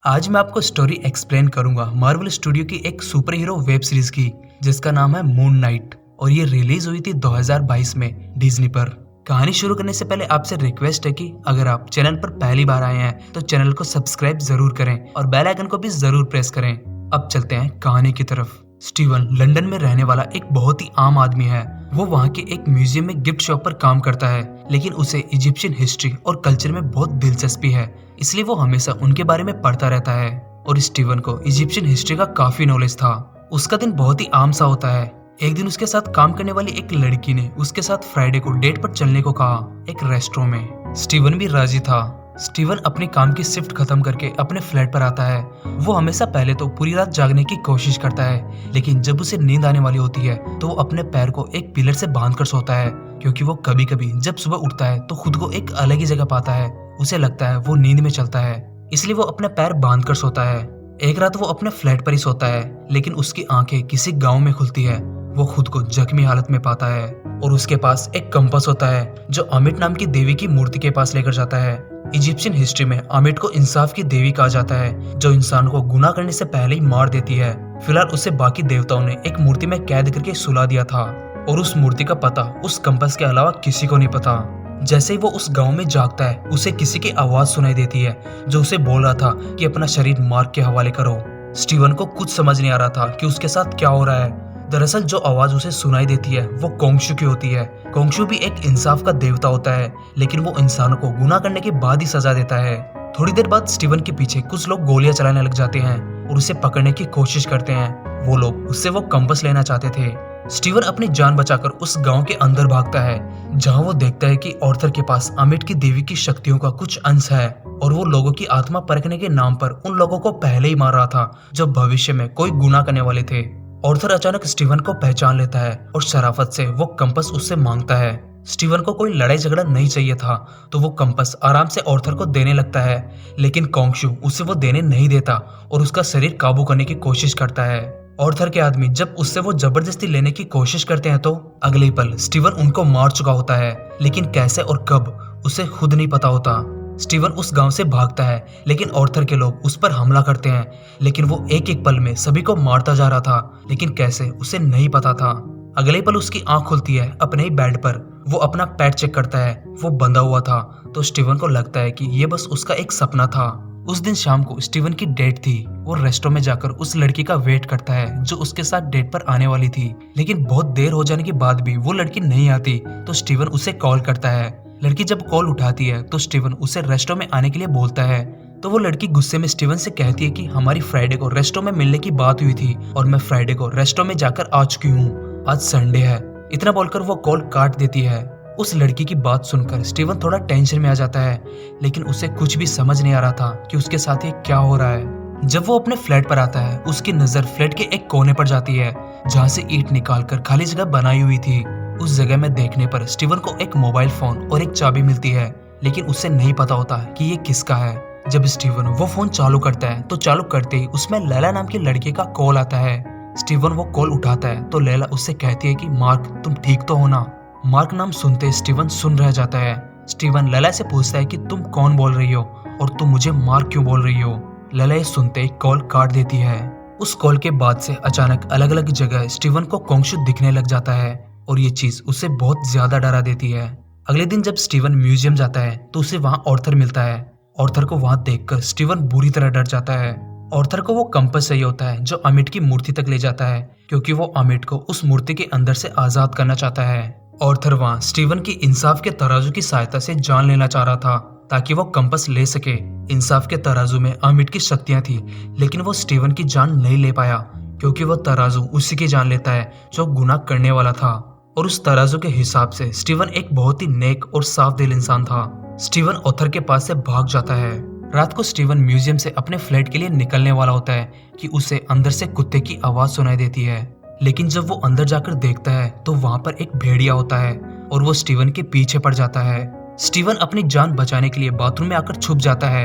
आज मैं आपको स्टोरी एक्सप्लेन करूंगा मार्वल स्टूडियो की एक सुपर हीरो वेब सीरीज की जिसका नाम है मून नाइट और ये रिलीज हुई थी 2022 में डिज्नी पर। कहानी शुरू करने से पहले आपसे रिक्वेस्ट है कि अगर आप चैनल पर पहली बार आए हैं तो चैनल को सब्सक्राइब जरूर करें और बेल आइकन को भी जरूर प्रेस करें। अब चलते हैं कहानी की तरफ। स्टीवन लंदन में रहने वाला एक बहुत ही आम आदमी है। वो वहाँ के एक म्यूजियम में गिफ्ट शॉप पर काम करता है, लेकिन उसे इजिप्शियन हिस्ट्री और कल्चर में बहुत दिलचस्पी है, इसलिए वो हमेशा उनके बारे में पढ़ता रहता है। और स्टीवन को इजिप्शियन हिस्ट्री का काफी नॉलेज था। उसका दिन बहुत ही आम सा होता है। एक दिन उसके साथ काम करने वाली एक लड़की ने उसके साथ फ्राइडे को डेट पर चलने को कहा, एक रेस्टोरेंट में। स्टीवन भी राजी था। स्टीवन अपने काम की शिफ्ट खत्म करके अपने फ्लैट पर आता है। वो हमेशा पहले तो पूरी रात जागने की कोशिश करता है, लेकिन जब उसे नींद आने वाली होती है तो वो अपने पैर को एक पिलर से बांधकर सोता है, क्योंकि वो कभी कभी जब सुबह उठता है तो खुद को एक अलग ही जगह पाता है। उसे लगता है वो नींद में चलता है, इसलिए वो अपने पैर बांध कर सोता है। एक रात वो अपने फ्लैट पर ही सोता है, लेकिन उसकी आंखें किसी गाँव में खुलती है। वो खुद को जख्मी हालत में पाता है और उसके पास एक कंपास होता है जो अमिट नाम की देवी की मूर्ति के पास लेकर जाता है। इजिप्शियन हिस्ट्री में अमिट को इंसाफ की देवी कहा जाता है, जो इंसान को गुनाह करने से पहले ही मार देती है। फिलहाल उसे बाकी देवताओं ने एक मूर्ति में कैद करके सुला दिया था और उस मूर्ति का पता उस कंपास के अलावा किसी को नहीं पता। जैसे ही वो उस गांव में जागता है, उसे किसी की आवाज सुनाई देती है जो उसे बोल रहा था कि अपना शरीर मार्ग के हवाले करो। स्टीवन को कुछ समझ नहीं आ रहा था कि उसके साथ क्या हो रहा है। दरअसल जो आवाज उसे सुनाई देती है वो कोंगशु की होती है। कोंगशु भी एक इंसाफ का देवता होता है, लेकिन वो इंसानों को गुनाह करने के बाद ही सजा देता है। थोड़ी देर बाद स्टीवन के पीछे कुछ लोग गोलियां चलाने लग जाते हैं और उसे पकड़ने की कोशिश करते हैं। वो लोग उससे वो कंपास लेना चाहते थे। स्टीवन अपनी जान बचाकर उस गांव के अंदर भागता है, जहां वो देखता है कि ऑर्थर के पास अमिट की देवी की शक्तियों का कुछ अंश है और वो लोगों की आत्मा परखने के नाम पर उन लोगों को पहले ही मार रहा था जो भविष्य में कोई गुनाह करने वाले थे। ऑर्थर अचानक स्टीवन को पहचान लेता है और शराफत से वो कंपास उससे मांगता है। स्टीवन को कोई लड़ाई झगड़ा नहीं चाहिए था, तो वो कंपास आराम से ऑर्थर को देने लगता है, लेकिन कोंगशु उसे वो देने नहीं देता और उसका शरीर काबू करने की कोशिश करता है। ऑर्थर के आदमी जब उससे वो जबरदस्ती लेने की कोशिश करते हैं तो अगले पल स्टीवन उनको मार चुका होता है, लेकिन कैसे और कब उसे खुद नहीं पता होता। स्टीवन उस गांव से भागता है, लेकिन ऑर्थर के लोग उस पर हमला करते हैं, लेकिन वो एक एक पल में सभी को मारता जा रहा था, लेकिन कैसे उसे नहीं पता था। अगले पल उसकी आंख खुलती है अपने ही बेड पर। वो अपना पैर चेक करता है, वो बंधा हुआ था, तो स्टीवन को लगता है कि ये बस उसका एक सपना था। उस दिन शाम को स्टीवन की डेट थी। वो रेस्टोरेंट में जाकर उस लड़की का वेट करता है जो उसके साथ डेट पर आने वाली थी, लेकिन बहुत देर हो जाने के बाद भी वो लड़की नहीं आती, तो स्टीवन उसे कॉल करता है। लड़की जब कॉल उठाती है तो स्टीवन उसे रेस्टोरेंट में आने के लिए बोलता है, तो वो लड़की गुस्से में स्टीवन से कहती है कि हमारी फ्राइडे को रेस्टोरेंट में मिलने की बात हुई थी और मैं फ्राइडे को रेस्टोरेंट में जाकर आ चुकी हूँ, आज संडे है। इतना बोलकर वो कॉल काट देती है। उस लड़की की बात सुनकर स्टीवन थोड़ा टेंशन में आ जाता है, लेकिन उसे कुछ भी समझ नहीं आ रहा था कि उसके साथ ये क्या हो रहा है। जब वो अपने फ्लैट पर आता है, उसकी नजर फ्लैट के एक कोने पर जाती है जहाँ से ईंट निकालकर खाली जगह बनाई हुई थी। उस जगह में देखने पर स्टीवन को एक मोबाइल फोन और एक चाबी मिलती है, लेकिन उसे नहीं पता होता कि ये किसका है। जब स्टीवन वो फोन चालू करता है तो चालू करते ही उसमें लैला नाम की लड़की का कॉल आता है। स्टीवन वो कॉल उठाता है तो लैला उससे कहती है कि मार्क, तुम ठीक तो हो ना। मार्क नाम सुनते स्टीवन सुन रह जाता है। स्टीवन लैला से पूछता है कि तुम कौन बोल रही हो और तुम मुझे मार्क क्यों बोल रही हो। लैला ये सुनते ही कॉल काट देती है। उस कॉल के बाद से अचानक अलग अलग जगह स्टीवन को कोंगशु दिखने लग जाता है और ये चीज उसे बहुत ज्यादा डरा देती है। अगले दिन जब स्टीवन म्यूजियम जाता है तो उसे वहां ऑर्थर मिलता है। ऑर्थर को वहां देखकर स्टीवन बुरी तरह डर जाता है। ऑर्थर को वो कंपास चाहिए होता है जो अमिट की मूर्ति तक ले जाता है, क्योंकि वो अमिट को उस मूर्ति के अंदर से आजाद करना चाहता है। ऑर्थर वहां स्टीवन की इंसाफ के तराजू की सहायता से जान लेना चाह रहा था ताकि वो कंपास ले सके। इंसाफ के तराजू में अमिट की शक्तियां थी, लेकिन वो स्टीवन की जान नहीं ले पाया, क्योंकि वो तराजू उसी की जान लेता है जो गुनाह करने वाला था। और उस तराजू के हिसाब से स्टीवन एक बहुत ही नेक और साफ दिल इंसान था। स्टीवन ऑर्थर के पास से भाग जाता है। रात को स्टीवन म्यूजियम से अपने फ्लैट के लिए निकलने वाला होता है कि उसे अंदर से कुत्ते की आवाज सुनाई देती है, लेकिन जब वो अंदर जाकर देखता है तो वहां पर एक भेड़िया होता है और वो स्टीवन के पीछे पड़ जाता है। स्टीवन अपनी जान बचाने के लिए बाथरूम में आकर छुप जाता है,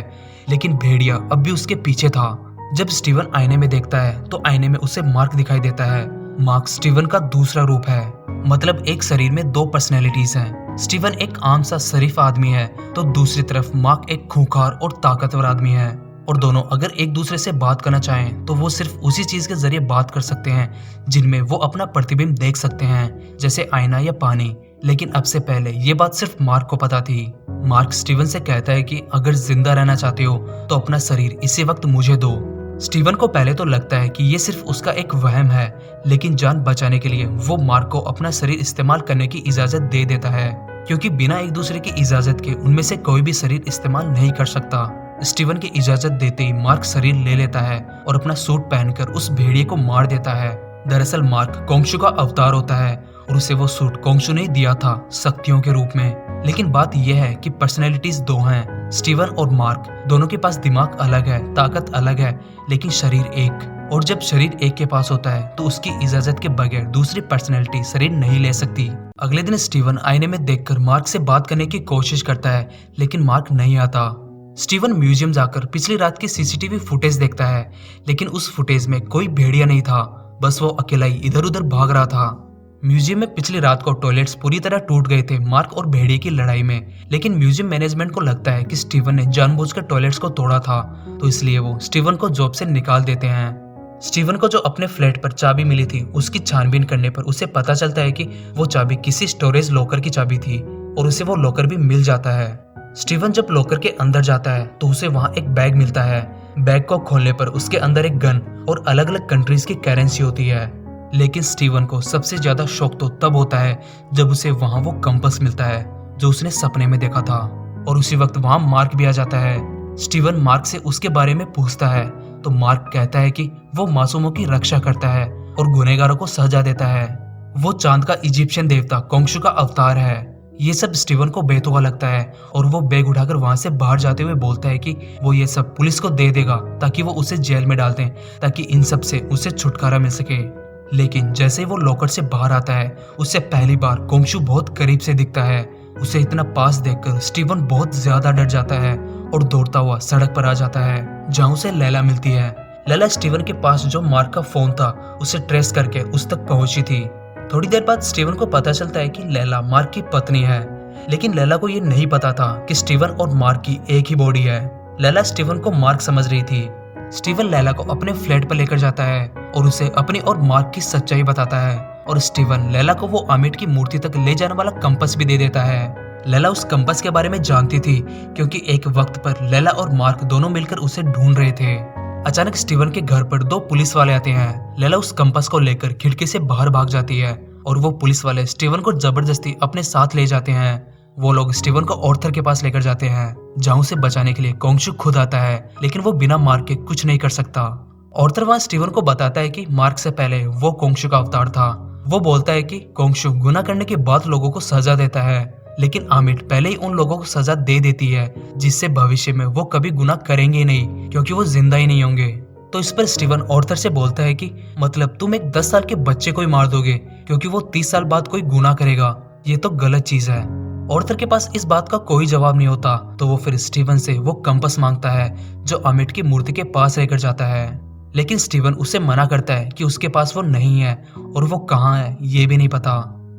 लेकिन भेड़िया अब भी उसके पीछे था। जब स्टीवन आईने में देखता है तो आईने में उसे मार्क दिखाई देता है। मार्क स्टीवन का दूसरा रूप है, मतलब एक शरीर में दो पर्सनैलिटीज हैं। स्टीवन एक आम सा शरीफ आदमी है तो दूसरी तरफ मार्क एक खूंखार और ताकतवर आदमी है। और दोनों अगर एक दूसरे से बात करना चाहें तो वो सिर्फ उसी चीज के जरिए बात कर सकते हैं जिनमें वो अपना प्रतिबिंब देख सकते हैं, जैसे आईना या पानी। लेकिन अब से पहले ये बात सिर्फ मार्क को पता थी। मार्क स्टीवन से कहता है कि अगर जिंदा रहना चाहते हो तो अपना शरीर इसी वक्त मुझे दो। स्टीवन को पहले तो लगता है कि ये सिर्फ उसका एक वहम है, लेकिन जान बचाने के लिए वो मार्क को अपना शरीर इस्तेमाल करने की इजाजत दे देता है, क्योंकि बिना एक दूसरे की इजाजत के उनमें से कोई भी शरीर इस्तेमाल नहीं कर सकता। स्टीवन की इजाजत देते ही मार्क शरीर ले लेता है और अपना सूट पहनकर उस भेड़िए को मार देता है। दरअसल मार्क कोंगशू का अवतार होता है और उसे वो सूट कोंगशू ने दिया था शक्तियों के रूप में। लेकिन बात यह है कि पर्सनैलिटीज दो हैं। स्टीवन और मार्क दोनों के पास दिमाग अलग है, ताकत अलग है, लेकिन शरीर एक। और जब शरीर एक के पास होता है तो उसकी इजाजत के बगैर दूसरी पर्सनैलिटी शरीर नहीं ले सकती। अगले दिन स्टीवन आईने में देखकर मार्क से बात करने की कोशिश करता है, लेकिन मार्क नहीं आता। स्टीवन म्यूजियम जाकर पिछली रात की सीसीटीवी फुटेज देखता है, लेकिन उस फुटेज में कोई भेड़िया नहीं था, बस वो अकेला ही इधर उधर भाग रहा था। म्यूजियम में पिछली रात को टॉयलेट्स पूरी तरह टूट गए थे मार्क और भेड़िए की लड़ाई में, लेकिन म्यूजियम मैनेजमेंट को लगता है कि स्टीवन ने जानबूझकर टॉयलेट्स को तोड़ा था, तो इसलिए वो स्टीवन को जॉब से निकाल देते हैं। स्टीवन को जो अपने फ्लैट पर चाबी मिली थी उसकी छानबीन करने पर उसे पता चलता है कि वो चाबी किसी स्टोरेज लॉकर की चाबी थी और उसे वो लॉकर भी मिल जाता है। स्टीवन जब लॉकर के अंदर जाता है तो उसे वहाँ एक बैग मिलता है। बैग को खोलने पर उसके अंदर एक गन और अलग अलग कंट्रीज की करेंसी होती है। लेकिन स्टीवन को सबसे ज्यादा शौक तो तब होता है जब उसे वहाँ वो कंपास मिलता है जो उसने सपने में देखा था, और उसी वक्त वहाँ मार्क भी आ जाता है। स्टीवन मार्क से उसके बारे में पूछता है तो मार्क कहता है कि वो मासूमों की रक्षा करता है और गुनहगारों को सजा देता है। वो चांद का इजिप्शियन देवता कोंगशू का अवतार है। ये सब स्टीवन को बेतुका लगता है और वो बैग उठाकर वहां से बाहर जाते हुए बोलता है कि वो ये सब पुलिस को दे देगा ताकि वो उसे जेल में डाल दें, ताकि इन सब से उसे छुटकारा मिल सके। लेकिन जैसे वो लॉकर से बाहर आता है उससे पहली बार कोंगशू बहुत करीब से दिखता है। उसे इतना पास देखकर स्टीवन बहुत ज्यादा डर जाता है और दौड़ता हुआ सड़क पर आ जाता है जहाँ उसे लैला मिलती है। लैला स्टीवन के पास जो मार्क का फोन था उसे ट्रेस करके उस तक पहुंची थी। थोड़ी देर बाद स्टीवन को पता चलता है कि लैला मार्क की पत्नी है, लेकिन लैला को ये नहीं पता था कि स्टीवन और मार्क की एक ही बॉडी है। लैला स्टीवन को मार्क समझ रही थी। स्टीवन लैला को अपने फ्लैट पर लेकर जाता है और उसे अपनी और मार्क की सच्चाई बताता है, और स्टीवन लैला को वो आमिर की मूर्ति तक ले जाने वाला कंपास भी दे देता है। लैला उस कंपास के बारे में जानती थी क्योंकि एक वक्त पर लैला और मार्क दोनों मिलकर उसे ढूंढ रहे थे। अचानक स्टीवन के घर पर दो पुलिस वाले आते हैं। लैला उस कंपास को लेकर खिड़की से बाहर भाग जाती है और वो पुलिस वाले स्टीवन को जबरदस्ती अपने साथ ले जाते हैं। वो लोग स्टीवन को ऑर्थर के पास लेकर जाते हैं जहाँ उसे बचाने के लिए कोंगशू खुद आता है, लेकिन वो बिना मार्क के कुछ नहीं कर सकता। ऑर्थर वहाँ स्टीवन को बताता है कि मार्क से पहले वो कोंगशू का अवतार था। वो बोलता है कि कोंगशू गुनाह करने के बाद लोगों को सजा देता है, लेकिन आमिर पहले ही उन लोगों को सजा दे देती है जिससे भविष्य में वो कभी गुनाह करेंगे नहीं, क्योंकि वो जिंदा ही नहीं होंगे। तो इस पर स्टीवन ऑर्थर से बोलता है कि मतलब तुम एक 10 साल के बच्चे को ही मार दोगे क्योंकि वो 30 साल बाद कोई गुनाह करेगा, ये तो गलत चीज है। ऑर्थर के पास इस बात का कोई जवाब नहीं होता, तो वो फिर स्टीवन से वो कंपास मांगता है जो अमिट की मूर्ति के पास लेकर जाता है। लेकिन स्टीवन उसे मना करता है कि उसके पास वो नहीं है और वो कहाँ है ये भी नहीं पता।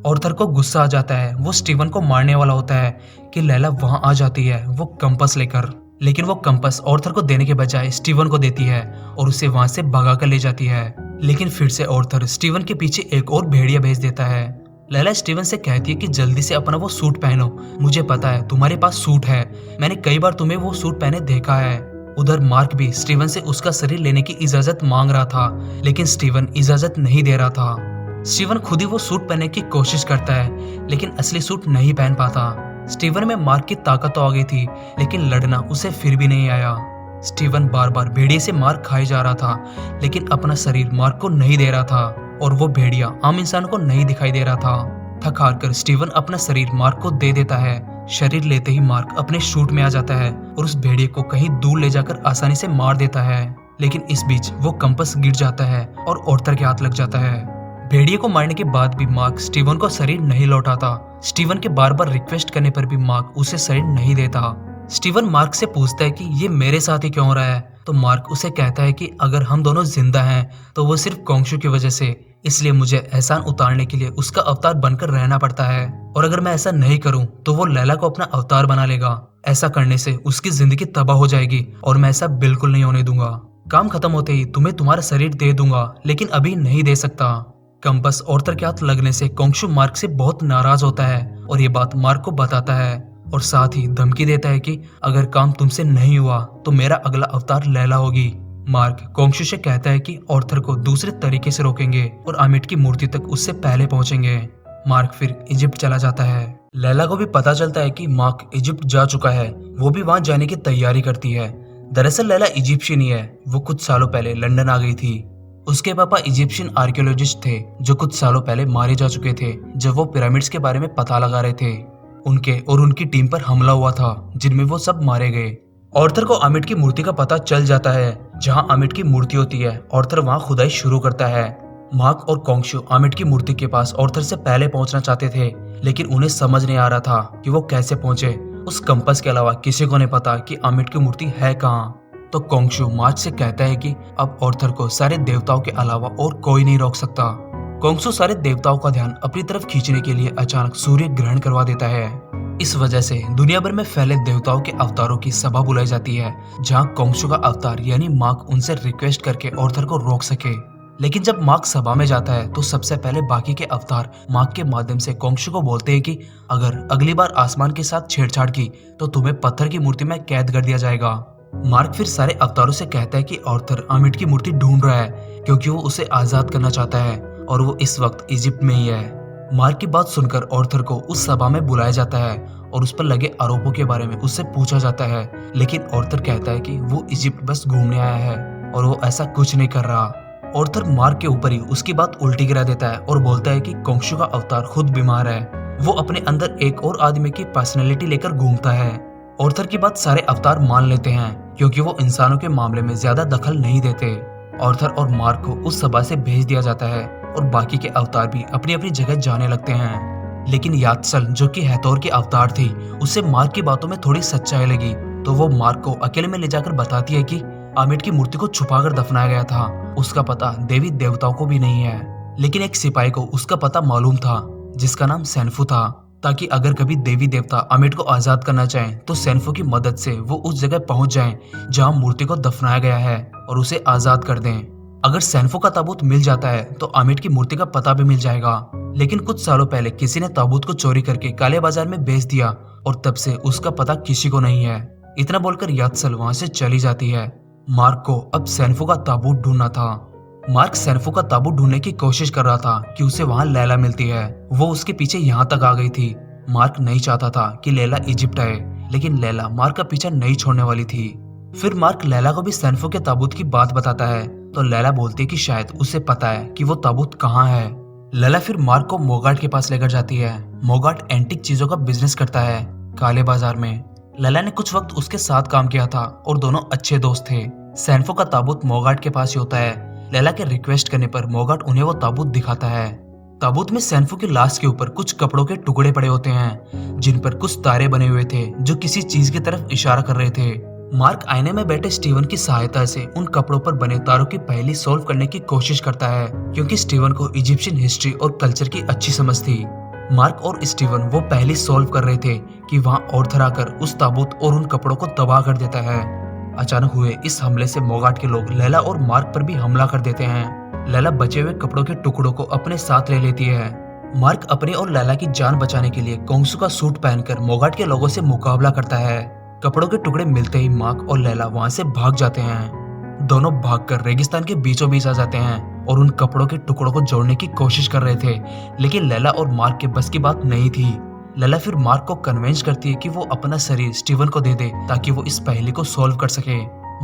ऑर्थर को गुस्सा आ जाता है, वो स्टीवन को मारने वाला होता है कि लैला वहां आ जाती है वो कंपास लेकर, लेकिन वो कंपास ऑर्थर को देने के बजाय स्टीवन को देती है और उसे वहां से भगा कर ले जाती है। लेकिन फिर से ऑर्थर स्टीवन के पीछे एक और भेड़िया भेज देता है। लैला स्टीवन से कहती है कि जल्दी से अपना वो सूट पहनो, मुझे पता है तुम्हारे पास सूट है, मैंने कई बार तुम्हें वो सूट पहने देखा है। उधर मार्क भी स्टीवन से उसका शरीर लेने की इजाजत मांग रहा था, लेकिन स्टीवन इजाजत नहीं दे रहा था। स्टीवन खुद ही वो सूट पहनने की कोशिश करता है, लेकिन असली सूट नहीं पहन पाता। स्टीवन में मार्क की ताकत तो आ गई थी, लेकिन लड़ना उसे फिर भी नहीं आया। स्टीवन बार बार भेड़िए से मार खाए जा रहा था, लेकिन अपना शरीर मार्क को नहीं दे रहा था और वो भेड़िया आम इंसान को नहीं दिखाई दे रहा था। थक हार कर स्टीवन अपना शरीर मार्क को दे देता है। शरीर लेते ही मार्क अपने शूट में आ जाता है और उस भेड़िए को कहीं दूर ले जाकर आसानी से मार देता है, लेकिन इस बीच वो कंपास गिर जाता है और ऑर्थर के हाथ लग जाता है। भेड़िए को मारने के बाद भी मार्क स्टीवन को शरीर नहीं लौटाता। स्टीवन के बार बार रिक्वेस्ट करने पर भी मार्क उसे शरीर नहीं देता। स्टीवन मार्क से पूछता है कि ये मेरे साथ ही क्यों हो रहा है, तो मार्क उसे कहता है कि अगर हम दोनों जिंदा हैं तो वो सिर्फ कोंगशू की वजह से, इसलिए मुझे एहसान उतारने के लिए उसका अवतार बनकर रहना पड़ता है, और अगर मैं ऐसा नहीं करूं तो वो लैला को अपना अवतार बना लेगा। ऐसा करने से उसकी जिंदगी तबाह हो जाएगी और मैं ऐसा बिल्कुल नहीं होने दूंगा। काम खत्म होते ही तुम्हें तुम्हारा शरीर दे दूंगा, लेकिन अभी नहीं दे सकता। कंपस ऑर्थर के हाथ लगने से कोंगशु मार्क से बहुत नाराज होता है और ये बात मार्क को बताता है और साथ ही धमकी देता है कि अगर काम तुमसे नहीं हुआ तो मेरा अगला अवतार लैला होगी। मार्क कोंगशु से कहता है कि ऑर्थर को दूसरे तरीके से रोकेंगे और आमिट की मूर्ति तक उससे पहले पहुंचेंगे। मार्क फिर इजिप्ट चला जाता है। लैला को भी पता चलता है कि मार्क इजिप्ट जा चुका है, वो भी वहां जाने की तैयारी करती है। दरअसल लैला इजिप्शियन ही है, वो कुछ सालों पहले लंदन आ गई थी। उसके पापा इजिप्शियन आर्कियोलॉजिस्ट थे जो कुछ सालों पहले मारे जा चुके थे जब वो पिरामिड्स के बारे में पता लगा रहे थे। उनके और उनकी टीम पर हमला हुआ था जिनमें वो सब मारे गए। ऑर्थर को आमिट की मूर्ति का पता चल जाता है। जहां आमिट की मूर्ति होती है ऑर्थर वहां खुदाई शुरू करता है। मार्क और कोंगशु आमिट की मूर्ति के पास ऑर्थर से पहले पहुंचना चाहते थे, लेकिन उन्हें समझ नहीं आ रहा था कि वो कैसे पहुंचे। उस कंपास के अलावा किसी को नहीं पता कि आमिट की मूर्ति है कहाँ। तो कोंगशु मार्क से कहता है कि अब ऑर्थर को सारे देवताओं के अलावा और कोई नहीं रोक सकता। कोंगशु सारे देवताओं का ध्यान अपनी तरफ खींचने के लिए अचानक सूर्य ग्रहण करवा देता है। इस वजह से दुनिया भर में फैले देवताओं के अवतारों की सभा बुलाई जाती है, जहां कोंगशु का अवतार यानी मार्क उनसे रिक्वेस्ट करके ऑर्थर को रोक सके। लेकिन जब मार्क सभा में जाता है तो सबसे पहले बाकी के अवतार मार्क के माध्यम से कोंगशु को बोलते हैं कि अगर अगली बार आसमान के साथ छेड़छाड़ की तो तुम्हें पत्थर की मूर्ति में कैद कर दिया जाएगा। मार्क फिर सारे अवतारों से कहता है कि ऑर्थर आमिट की मूर्ति ढूंढ रहा है क्योंकि वो उसे आजाद करना चाहता है और वो इस वक्त इजिप्ट में ही है। मार्क की बात सुनकर ऑर्थर को उस सभा में बुलाया जाता है और उस पर लगे आरोपों के बारे में उससे पूछा जाता है, लेकिन ऑर्थर कहता है कि वो इजिप्ट बस घूमने आया है और वो ऐसा कुछ नहीं कर रहा। ऑर्थर मार्क के ऊपर ही उसकी बात उल्टी गिरा देता है और बोलता है कि कोंगशु का अवतार खुद बीमार है, वो अपने अंदर एक और आदमी की पर्सनैलिटी लेकर घूमता है। ऑर्थर की बात सारे अवतार मान लेते हैं क्योंकि वो इंसानों के मामले में ज्यादा दखल नहीं देते। ऑर्थर और मार्क को उस सभा से भेज दिया जाता है और बाकी के अवतार भी अपनी अपनी जगह जाने लगते हैं। लेकिन यात्सल जो कि हैथोर की अवतार थी, उसे मार्क की बातों में थोड़ी सच्चाई लगी, तो वो मार्क को अकेले में ले जाकर बताती है कि आमिट की मूर्ति को छुपाकर दफनाया गया था। उसका पता देवी देवताओं को भी नहीं है, लेकिन एक सिपाही को उसका पता मालूम था जिसका नाम सेनफू था, ताकि अगर कभी देवी देवता आमिट को आजाद करना चाहें तो सेनफू की मदद से वो उस जगह पहुंच जाएं जहां मूर्ति को दफनाया गया है और उसे आजाद कर दें। अगर सेनफू का ताबूत मिल जाता है तो आमिट की मूर्ति का पता भी मिल जाएगा। लेकिन कुछ सालों पहले किसी ने ताबूत को चोरी करके काले बाजार में बेच दिया और तब से उसका पता किसी को नहीं है। इतना बोलकर यात्सल वहां से चली जाती है। मार्क को अब सेनफू का ताबूत ढूंढना था। मार्क सेनफू का ताबूत ढूंढने की कोशिश कर रहा था कि उसे वहां लैला मिलती है। वो उसके पीछे यहाँ तक आ गई थी। मार्क नहीं चाहता था कि लैला इजिप्ट आए, लेकिन लैला मार्क का पीछा नहीं छोड़ने वाली थी। फिर मार्क लैला को भी सेनफू के ताबूत की बात बताता है तो लैला बोलती है कि शायद उसे पता है कि वो ताबूत कहाँ है। लैला फिर मार्क को मोगाट के पास लेकर जाती है। मोगाट एंटीक चीजों का बिजनेस करता है काले बाजार में। लैला ने कुछ वक्त उसके साथ काम किया था और दोनों अच्छे दोस्त थे। सेनफू का ताबूत मोगाट के पास ही होता है। लैला के रिक्वेस्ट करने पर मोगाट उन्हें वो ताबूत दिखाता है। ताबूत में सेनफू की लाश के ऊपर कुछ कपड़ों के टुकड़े पड़े होते हैं जिन पर कुछ तारे बने हुए थे जो किसी चीज की तरफ इशारा कर रहे थे। मार्क आईने में बैठे स्टीवन की सहायता से उन कपड़ों पर बने तारों की पहेली सॉल्व करने की कोशिश करता है क्योंकि स्टीवन को इजिप्शियन हिस्ट्री और कल्चर की अच्छी समझ थी। मार्क और स्टीवन वो पहेली सॉल्व कर रहे थे कि वहां ऑर्थर आकर उस ताबूत और उन कपड़ों को तबाह कर देता है। अचानक हुए इस हमले से मोगाट के लोग लैला और मार्क पर भी हमला कर देते हैं। लैला बचे हुए कपड़ों के टुकड़ों को अपने साथ ले लेती है। मार्क अपने और लैला की जान बचाने के लिए कोंगशु का सूट पहनकर मोगाट के लोगों से मुकाबला करता है। कपड़ों के टुकड़े मिलते ही मार्क और लैला वहां से भाग जाते हैं। दोनों भागकर रेगिस्तान के बीचों बीच आ जाते हैं और उन कपड़ों के टुकड़ों को जोड़ने की कोशिश कर रहे थे, लेकिन लैला और मार्क के बस की बात नहीं थी। लैला फिर मार्क को कन्विंस करती है कि वो अपना शरीर स्टीवन को दे दे ताकि वो इस पहेली को सॉल्व कर सके।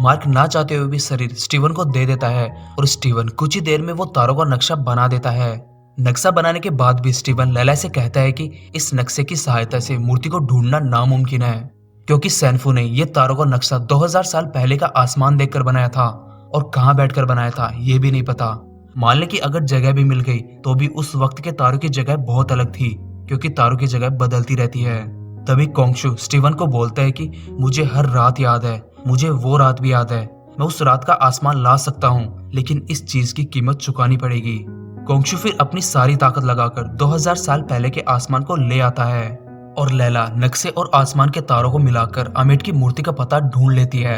मार्क ना चाहते हुए भी शरीर स्टीवन को दे देता है और स्टीवन कुछ ही देर में वो तारों का नक्शा बना देता है। नक्शा बनाने के बाद भी स्टीवन लैला से कहता है कि इस नक्शे की सहायता से मूर्ति को ढूंढना नामुमकिन है क्योंकि सेनफू ने ये तारों का नक्शा 2000 साल पहले का आसमान देखकर बनाया था और कहाँ बैठकर बनाया था ये भी नहीं पता। मान ले कि अगर जगह भी मिल गई तो भी उस वक्त के तारों की जगह बहुत अलग थी क्योंकि तारों की जगह बदलती रहती है। तभी कोंगशु स्टीवन को बोलता है कि मुझे हर रात याद है, मुझे वो रात भी याद है। मैं उस रात का आसमान ला सकता हूँ, लेकिन इस चीज की कीमत चुकानी पड़ेगी। कोंगशु फिर अपनी सारी ताकत लगाकर 2000 साल पहले के आसमान को ले आता है और लैला नक्शे और आसमान के तारों को मिलाकर अमेट की मूर्ति का पता ढूंढ लेती है।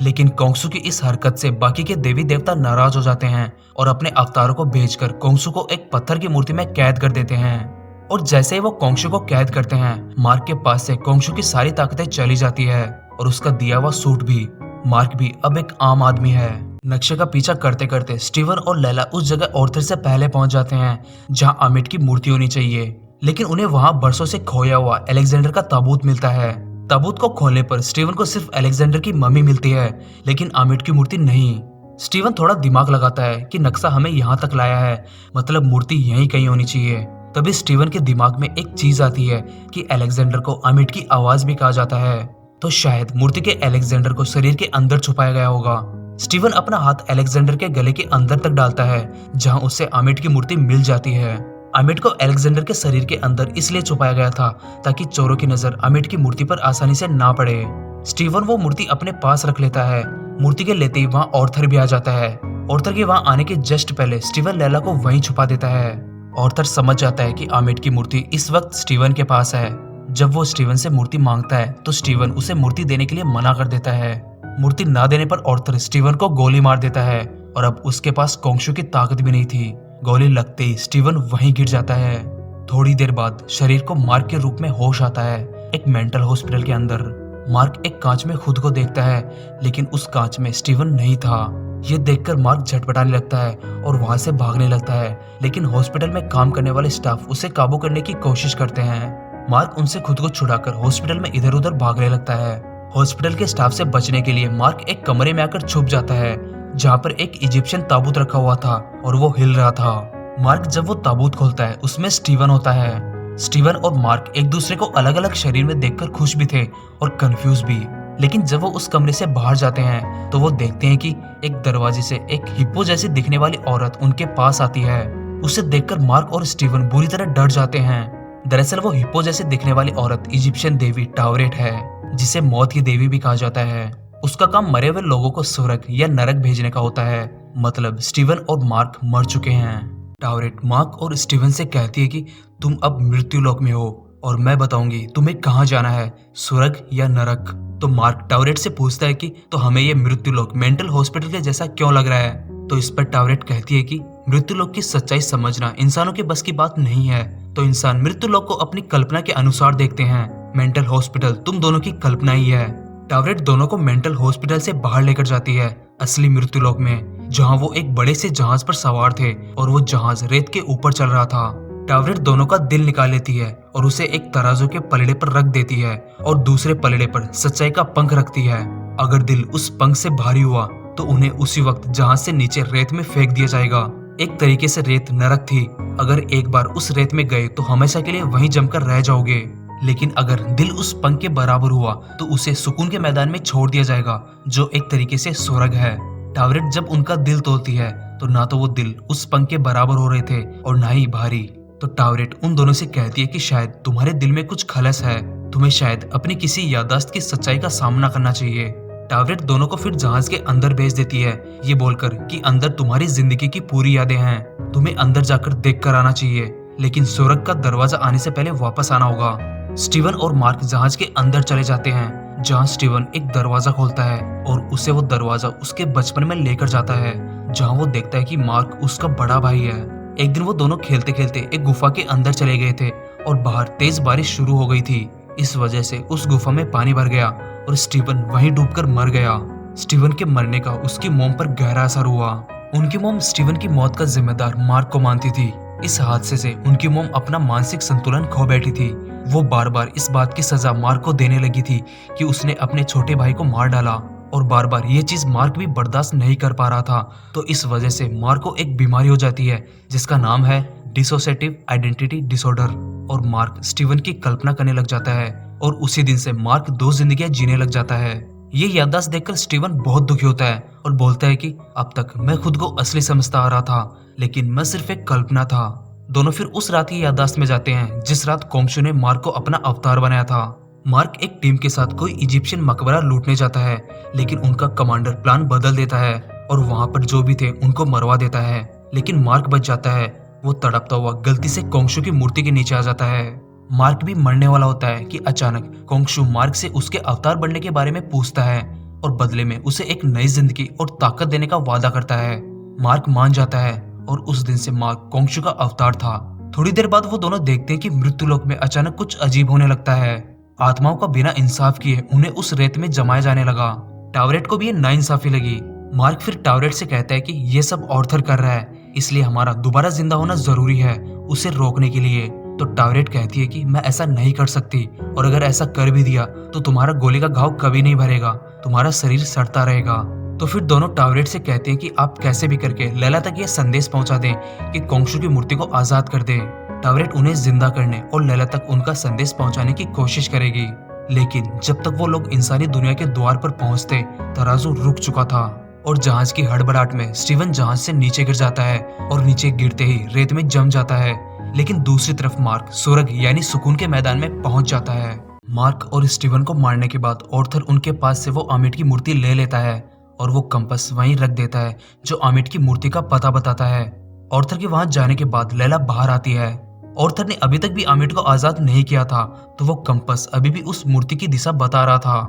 लेकिन कोंगशु की इस हरकत से बाकी के देवी देवता नाराज हो जाते हैं और अपने अवतारों को भेजकर कोंगशु को एक पत्थर की मूर्ति में कैद कर देते हैं। और जैसे ही वो कोंगशु को कैद करते हैं, मार्क के पास से कोंगशु की सारी ताकतें चली जाती है और उसका दिया हुआ सूट भी। मार्क भी अब एक आम आदमी है। नक्शे का पीछा करते करते स्टीवन और लैला उस जगह ऑर्थर से पहले पहुंच जाते हैं जहां अमेट की मूर्ति होनी चाहिए। लेकिन उन्हें वहां बरसों से खोया हुआ अलेक्जेंडर का ताबूत मिलता है। ताबूत को खोलने पर स्टीवन को सिर्फ अलेक्जेंडर की मम्मी मिलती है, लेकिन अमेट की मूर्ति नहीं। स्टीवन थोड़ा दिमाग लगाता है कि नक्शा हमें यहाँ तक लाया है, मतलब मूर्ति यहीं कहीं होनी चाहिए। तभी स्टीवन के दिमाग में एक चीज आती है कि अलेक्जेंडर को अमेट की आवाज भी कहा जाता है, तो शायद मूर्ति के अलेक्जेंडर को शरीर के अंदर छुपाया गया होगा। स्टीवन अपना हाथ अलेक्जेंडर के गले के अंदर तक डालता है, जहां उसे अमेट की मूर्ति मिल जाती है। अमेट को अलेक्जेंडर के शरीर के अंदर इसलिए छुपाया गया था ताकि चोरों की नजर अमेट की मूर्ति पर आसानी से ना पड़े। स्टीवन वो मूर्ति अपने पास रख लेता है। मूर्ति के लेते ही वहाँ ऑर्थर भी आ जाता है। ऑर्थर के वहाँ आने के जस्ट पहले स्टीवन लैला को वहीं छुपा देता है। ऑर्थर समझ जाता है कि अमेट की मूर्ति इस वक्त स्टीवन के पास है। जब वो स्टीवन से मूर्ति मांगता है तो स्टीवन उसे मूर्ति देने के लिए मना कर देता है। मूर्ति ना देने पर ऑर्थर स्टीवन को गोली मार देता है और अब उसके पास कोंगशु की ताकत भी नहीं थी। गोली लगते ही स्टीवन वहीं गिर जाता है। थोड़ी देर बाद शरीर को मार्क के रूप में होश आता है एक मेंटल हॉस्पिटल के अंदर। मार्क एक कांच में खुद को देखता है, लेकिन उस कांच में स्टीवन नहीं था। ये देखकर मार्क झटपटाने लगता है और वहां से भागने लगता है, लेकिन हॉस्पिटल में काम करने वाले स्टाफ उसे काबू करने की कोशिश करते हैं। मार्क उनसे खुद को छुड़ाकर हॉस्पिटल में इधर उधर भागने लगता है। हॉस्पिटल के स्टाफ से बचने के लिए मार्क एक कमरे में आकर छुप जाता है जहाँ पर एक इजिप्शियन ताबूत रखा हुआ था और वो हिल रहा था। मार्क जब वो ताबूत खोलता है उसमें स्टीवन होता है। स्टीवन और मार्क एक दूसरे को अलग अलग शरीर में देखकर खुश भी थे और कंफ्यूज भी। लेकिन जब वो उस कमरे से बाहर जाते हैं तो वो देखते हैं कि एक दरवाजे से एक हिप्पो जैसी दिखने वाली औरत उनके पास आती है। उसे देखकर मार्क और स्टीवन बुरी तरह डर जाते हैं। दरअसल वो हिप्पो जैसे दिखने वाली औरत इजिप्शियन देवी टावरेट है, जिसे मौत की देवी भी कहा जाता है। उसका काम मरे हुए लोगों को स्वर्ग या नरक भेजने का होता है, मतलब स्टीवन और मार्क मर चुके हैं। टावरेट मार्क और स्टीवन से कहती है कि तुम अब मृत्यु लोक में हो और मैं बताऊंगी तुम्हें कहाँ जाना है, स्वर्ग या नरक। तो मार्क टावरेट से पूछता है कि तो हमें ये मृत्यु लोक मेंटल हॉस्पिटल के जैसा क्यों लग रहा है। तो इस पर टावरेट कहती है कि मृत्यु लोक की सच्चाई समझना इंसानों के बस की बात नहीं है, तो इंसान मृत्यु लोक को अपनी कल्पना के अनुसार देखते हैं। मेंटल हॉस्पिटल तुम दोनों की कल्पना ही है। टावरेट दोनों को मेंटल हॉस्पिटल से बाहर लेकर जाती है असली मृत्यु लोक में, जहां वो एक बड़े से जहाज पर सवार थे और वो जहाज रेत के ऊपर चल रहा था। टावरेट दोनों का दिल निकाल लेती है और उसे एक तराजू के पलड़े पर रख देती है और दूसरे पलड़े पर सच्चाई का पंख रखती है। अगर दिल उस पंख से भारी हुआ तो उन्हें उसी वक्त जहाज से नीचे रेत में फेंक दिया जाएगा। एक तरीके से रेत नरक थी। अगर एक बार उस रेत में गए तो हमेशा के लिए वहीं जमकर रह जाओगे। लेकिन अगर दिल उस पंख के बराबर हुआ तो उसे सुकून के मैदान में छोड़ दिया जाएगा, जो एक तरीके से स्वर्ग है। टावरेट जब उनका दिल तोड़ती है तो ना तो वो दिल उस पंख के बराबर हो रहे थे और ना ही भारी। तो टावरेट उन दोनों से कहती है कि शायद तुम्हारे दिल में कुछ खलस है, तुम्हें शायद अपनी किसी याददाश्त की सच्चाई का सामना करना चाहिए। टावरेट दोनों को फिर जहाज के अंदर भेज देती है, ये बोलकर कि अंदर तुम्हारी जिंदगी की पूरी यादें हैं, तुम्हें अंदर जाकर देख कर आना चाहिए, लेकिन स्वर्ग का दरवाजा आने से पहले वापस आना होगा। स्टीवन और मार्क जहाज के अंदर चले जाते हैं, जहां स्टीवन एक दरवाजा खोलता है और उसे वो दरवाजा उसके बचपन में लेकर जाता है, जहां वो देखता है कि मार्क उसका बड़ा भाई है। एक दिन वो दोनों खेलते खेलते एक गुफा के अंदर चले गए थे और बाहर तेज बारिश शुरू हो गई थी। इस वजह से उस गुफा में पानी भर गया और स्टीवन वहीं डूबकर मर गया। स्टीवन के मरने का उसकी मॉम पर गहरा असर हुआ। उनकी मॉम स्टीवन की मौत का जिम्मेदार मार्क को मानती थी। इस हादसे से उनकी मॉम अपना मानसिक संतुलन खो बैठी थी। वो बार बार इस बात की सजा मार्क को देने लगी थी कि उसने अपने छोटे भाई को मार डाला, और बार बार ये चीज मार्क भी बर्दाश्त नहीं कर पा रहा था। तो इस वजह से मार्क को एक बीमारी हो जाती है जिसका नाम है डिसोसिएटिव आइडेंटिटी डिसऑर्डर, और मार्क स्टीवन की कल्पना करने लग जाता है और उसी दिन से मार्क 2 जिंदगियां जीने लग जाता है। ये याददाश्त देखकर स्टीवन बहुत दुखी होता है और बोलता है कि अब तक मैं खुद को असली समझता आ रहा था, लेकिन मैं सिर्फ एक कल्पना था। दोनों फिर उस रात की याददाश्त में जाते हैं जिस रात कोंगशु ने मार्क को अपना अवतार बनाया था। मार्क एक टीम के साथ कोई इजिप्शियन मकबरा लूटने जाता है, लेकिन उनका कमांडर प्लान बदल देता है और वहां पर जो भी थे उनको मरवा देता है। लेकिन मार्क बच जाता है वो तड़पता हुआ गलती से कोंगशू की मूर्ति के नीचे आ जाता है। मार्क भी मरने वाला होता है कि अचानक कोंगशू मार्क से उसके अवतार बनने के बारे में पूछता है और बदले में उसे एक नई जिंदगी और ताकत देने का वादा करता है। मार्क मान जाता है और उस दिन से मार्क कोंगशू का अवतार था। थोड़ी देर बाद वो दोनों देखते हैं कि मृत्युलोक में अचानक कुछ अजीब होने लगता है। आत्माओं का बिना इंसाफ किए उन्हें उस रेत में जमाया जाने लगा। टावरेट को भी ये नाइंसाफी लगी। मार्क फिर टावरेट से कहता है कि ये सब ऑर्थर कर रहा है, इसलिए हमारा दोबारा जिंदा होना जरूरी है उसे रोकने के लिए। तो टावरेट कहती है कि मैं ऐसा नहीं कर सकती, और अगर ऐसा कर भी दिया तो तुम्हारा गोली का घाव कभी नहीं भरेगा, तुम्हारा शरीर सड़ता रहेगा। तो फिर दोनों टावरेट से कहते हैं कि आप कैसे भी करके लैला तक ये संदेश पहुंचा दें कि कोंगशू की मूर्ति को आजाद कर दे। टावरेट उन्हें जिंदा करने और लैला तक उनका संदेश पहुंचाने की कोशिश करेगी, लेकिन जब तक वो लोग इंसानी दुनिया के द्वार पर पहुंचते तराजू रुक चुका था और जहाज की हड़बड़ाहट में स्टीवन जहाज से नीचे गिर जाता है और नीचे गिरते ही रेत में जम जाता है। लेकिन दूसरी तरफ मार्क स्वर्ग यानी सुकून के मैदान में पहुंच जाता है। मार्क और स्टीवन को मारने के बाद ऑर्थर उनके पास से वो आमिट की मूर्ति ले लेता है और वो कंपास वहीं रख देता है जो आमिट की मूर्ति का पता बताता है। ऑर्थर के वहां जाने के बाद लैला बाहर आती है। ऑर्थर ने अभी तक भी आमिट को आजाद नहीं किया था, तो वो कंपास अभी भी उस मूर्ति की दिशा बता रहा था।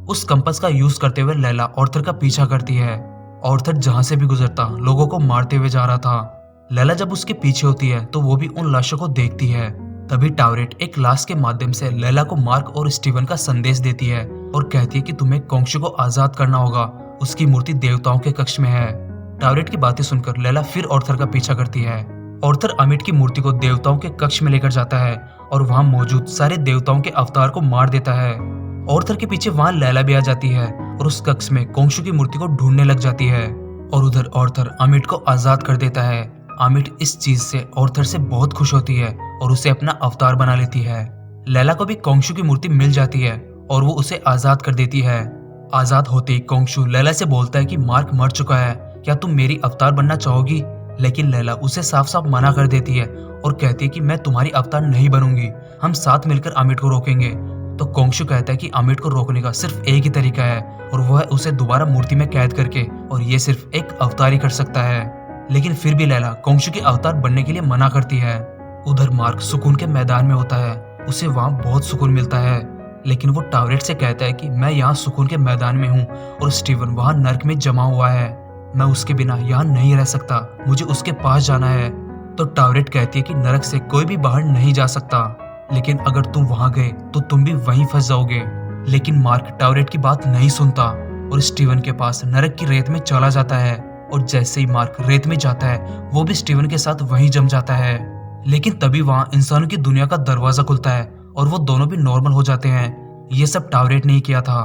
उस कंपास का यूज करते हुए लैला ऑर्थर का पीछा करती है। ऑर्थर जहां से भी गुजरता लोगों को मारते हुए जा रहा था। लैला जब उसके पीछे होती है तो वो भी उन लाशों को देखती है। तभी टावरेट एक लाश के माध्यम से लैला को मार्क और स्टीवन का संदेश देती है और कहती है कि तुम्हें कोंगशू को आजाद करना होगा, उसकी मूर्ति देवताओं के कक्ष में है। टावरेट की बातें सुनकर लैला फिर ऑर्थर का पीछा करती है। ऑर्थर आमिट की मूर्ति को देवताओं के कक्ष में लेकर जाता है और वहां मौजूद सारे देवताओं के अवतार को मार देता है। ऑर्थर के पीछे वहां लैला भी आ जाती है और उस कक्ष में कोंगशू की मूर्ति को ढूंढने लग जाती है और उधर ऑर्थर आमिट को आजाद कर देता है। आमिट इस चीज से ऑर्थर से बहुत खुश होती है और उसे अपना अवतार बना लेती है। लैला को भी कोंगशू की मूर्ति मिल जाती है और वो उसे आजाद कर देती है। आजाद होते ही कोंगशू लैला से बोलता है कि मार्क मर चुका है, क्या तुम मेरी अवतार बनना चाहोगी? लेकिन लैला उसे साफ साफ मना कर देती है और कहती है कि मैं तुम्हारी अवतार नहीं बनूंगी, हम साथ मिलकर आमिट को रोकेंगे। तो कोंगशू कहता है कि आमिट को रोकने का सिर्फ एक ही तरीका है और वह है उसे दोबारा मूर्ति में कैद करके, और ये सिर्फ एक अवतार ही कर सकता है। लेकिन फिर भी लैला कोंगशू के अवतार बनने के लिए मना करती है। उधर मार्क सुकून के मैदान में होता है, उसे वहाँ बहुत सुकून मिलता है, लेकिन वो टावरेट से कहता है कि मैं यहाँ सुकून के मैदान में हूँ और स्टीवन वहाँ नर्क में जमा हुआ है, मैं उसके बिना यहाँ नहीं रह सकता, मुझे उसके पास जाना है। तो टावरेट कहती है कि नरक से कोई भी बाहर नहीं जा सकता, लेकिन अगर तुम वहां गए तो तुम भी वहीं फंस जाओगे। लेकिन मार्क टावरेट की बात नहीं सुनता और स्टीवन के पास नरक की रेत में चला जाता है, और जैसे ही मार्क रेत में जाता है वो भी स्टीवन के साथ वहीं जम जाता है। लेकिन तभी वहां इंसानों की दुनिया का दरवाजा खुलता है और वो दोनों भी नॉर्मल हो जाते हैं। ये सब टावरेट ने किया था।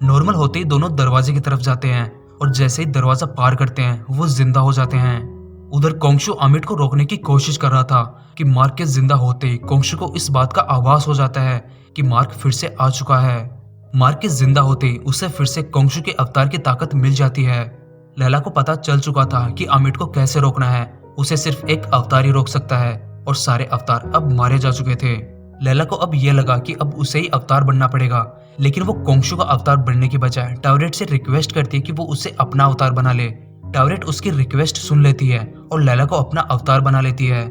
नॉर्मल होते ही दोनों दरवाजे की तरफ जाते हैं और जैसे ही दरवाजा पार करते हैं वो जिंदा हो जाते हैं। उधर कोंगशू आमिट को रोकने की कोशिश कर रहा था कि मार्क के जिंदा होते ही कोंगशू को इस बात का आभास हो जाता है कि मार्क फिर से आ चुका है। मार्क के जिंदा होते ही उसे फिर से कोंगशू के अवतार की ताकत मिल जाती है। लैला को पता चल चुका था कि आमिट को कैसे रोकना है, उसे सिर्फ एक अवतार ही रोक सकता है और सारे अवतार अब मारे जा चुके थे। लैला को अब यह लगा कि अब उसे ही अवतार बनना पड़ेगा, लेकिन वो कोंगशू का अवतार बनने के बजाय टावरेट से रिक्वेस्ट करती है कि वो उसे अपना अवतार बना ले। टावरेट उसकी रिक्वेस्ट सुन लेती है और लैला को अपना अवतार बना लेती है।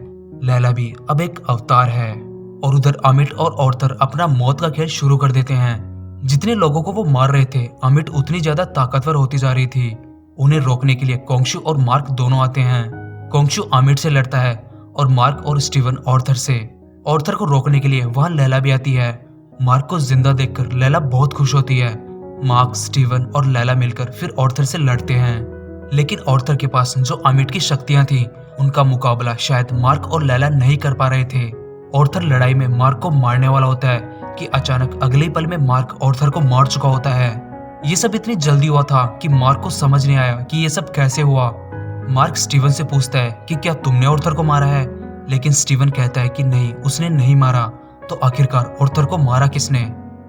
लैला भी अब एक अवतार है और उधर आमिट और ऑर्थर अपना मौत का खेल शुरू कर देते हैं। जितने लोगों को वो मार रहे थे आमिट उतनी ज्यादा ताकतवर होती जा रही थी। उन्हें रोकने के लिए कोंगशू और मार्क दोनों आते हैं। कोंगशू आमिट से लड़ता है और मार्क और स्टीवन ऑर्थर से। ऑर्थर को रोकने के लिए वहां लैला भी आती है। मार्क को जिंदा देखकर लैला बहुत खुश होती है। मार्क, स्टीवन और लैला मिलकर फिर ऑर्थर से लड़ते हैं, लेकिन ऑर्थर के पास जो आमिट की शक्तियां थी उनका मुकाबला शायद मार्क और लैला नहीं कर पा रहे थे। ऑर्थर लड़ाई में मार्क को मारने वाला होता है कि अचानक अगले पल में मार्क ऑर्थर को मार चुका होता है। ये सब इतनी जल्दी हुआ था कि मार्क को समझ नहीं आया कि ये सब कैसे हुआ। मार्क स्टीवन से पूछता है कि क्या तुमने ऑर्थर को मारा है, लेकिन स्टीवन कहता है कि नहीं, उसने नहीं मारा। तो आखिरकार ऑर्थर को मारा किसने?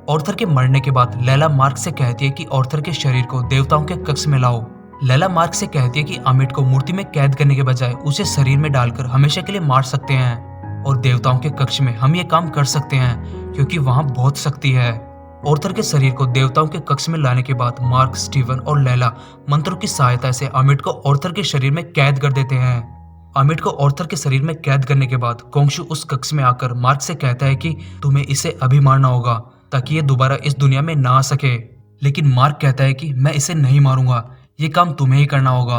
ऑर्थर के मरने के बाद लैला मार्क से कहती है कि ऑर्थर के शरीर को देवताओं के कक्ष में लाओ। लैला मार्क से कहती है कि आमिट को मूर्ति में कैद करने के बजाय उसे शरीर में डालकर हमेशा के लिए मार सकते हैं और देवताओं के कक्ष में हम ये काम कर सकते हैं क्योंकि वहां बहुत शक्ति है। ऑर्थर के शरीर को देवताओं के कक्ष में लाने के बाद मार्क, स्टीवन और लैला मंत्रों की सहायता से आमिट को ऑर्थर के शरीर में कैद कर देते हैं। अमिट को ऑर्थर के शरीर में कैद करने के बाद कोंगशु उस कक्ष में आकर मार्क से कहता है कि तुम्हें इसे अभी मारना होगा ताकि ये दोबारा इस दुनिया में ना आ सके। लेकिन मार्क कहता है कि मैं इसे नहीं मारूंगा, ये काम तुम्हें ही करना होगा।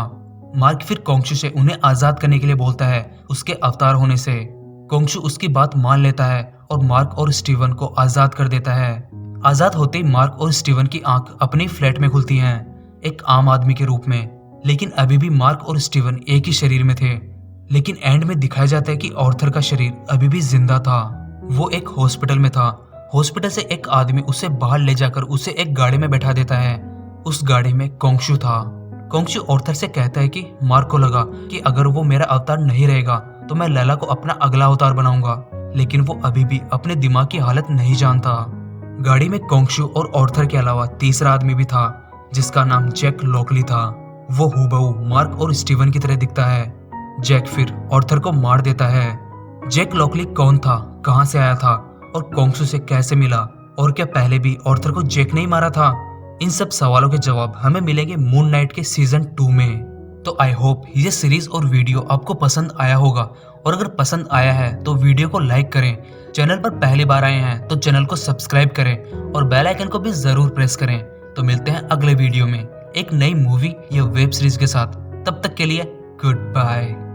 मार्क फिर कोंगशु से उन्हें आजाद करने के लिए बोलता है उसके अवतार होने से। कोंगशु उसकी बात मान लेता है और मार्क और स्टीवन को आजाद कर देता है। आजाद होते ही मार्क और स्टीवन की आंख अपनी फ्लैट में खुलती हैं, एक आम आदमी के रूप में। लेकिन अभी भी मार्क और स्टीवन एक ही शरीर में थे। लेकिन एंड में दिखाया जाता है कि ऑर्थर का शरीर अभी भी जिंदा था। वो एक हॉस्पिटल में था। हॉस्पिटल से एक आदमी उसे बाहर ले जाकर उसे एक गाड़ी में बैठा देता है। उस गाड़ी में कोंगशु था। कोंगशु ऑर्थर से कहता है कि मार्क को लगा कि अगर वो मेरा अवतार नहीं रहेगा तो मैं लैला को अपना अगला अवतार बनाऊंगा। लेकिन वो अभी भी अपने दिमाग की हालत नहीं जानता। गाड़ी में कोंगशु और ऑर्थर के अलावा तीसरा आदमी भी था जिसका नाम जैक लॉकली था। वो हूबहू मार्क और स्टीवन की तरह दिखता है। जैक फिर ऑर्थर को मार देता है। जैक लॉकली कौन था, कहां से आया था और कोंगशु से कैसे मिला, और क्या पहले भी ऑर्थर को जैक नहीं मारा था? इन सब सवालों के जवाब हमें मिलेंगे मून नाइट के सीजन 2 में। तो आई होप ये सीरीज और वीडियो आपको पसंद आया होगा, और अगर पसंद आया है तो वीडियो को लाइक करें। चैनल पर पहली बार आए हैं तो चैनल को सब्सक्राइब करें और बेल आइकन को भी जरूर प्रेस करें। तो मिलते हैं अगले वीडियो में एक नई मूवी या वेब सीरीज के साथ। तब तक के लिए गुड बाय।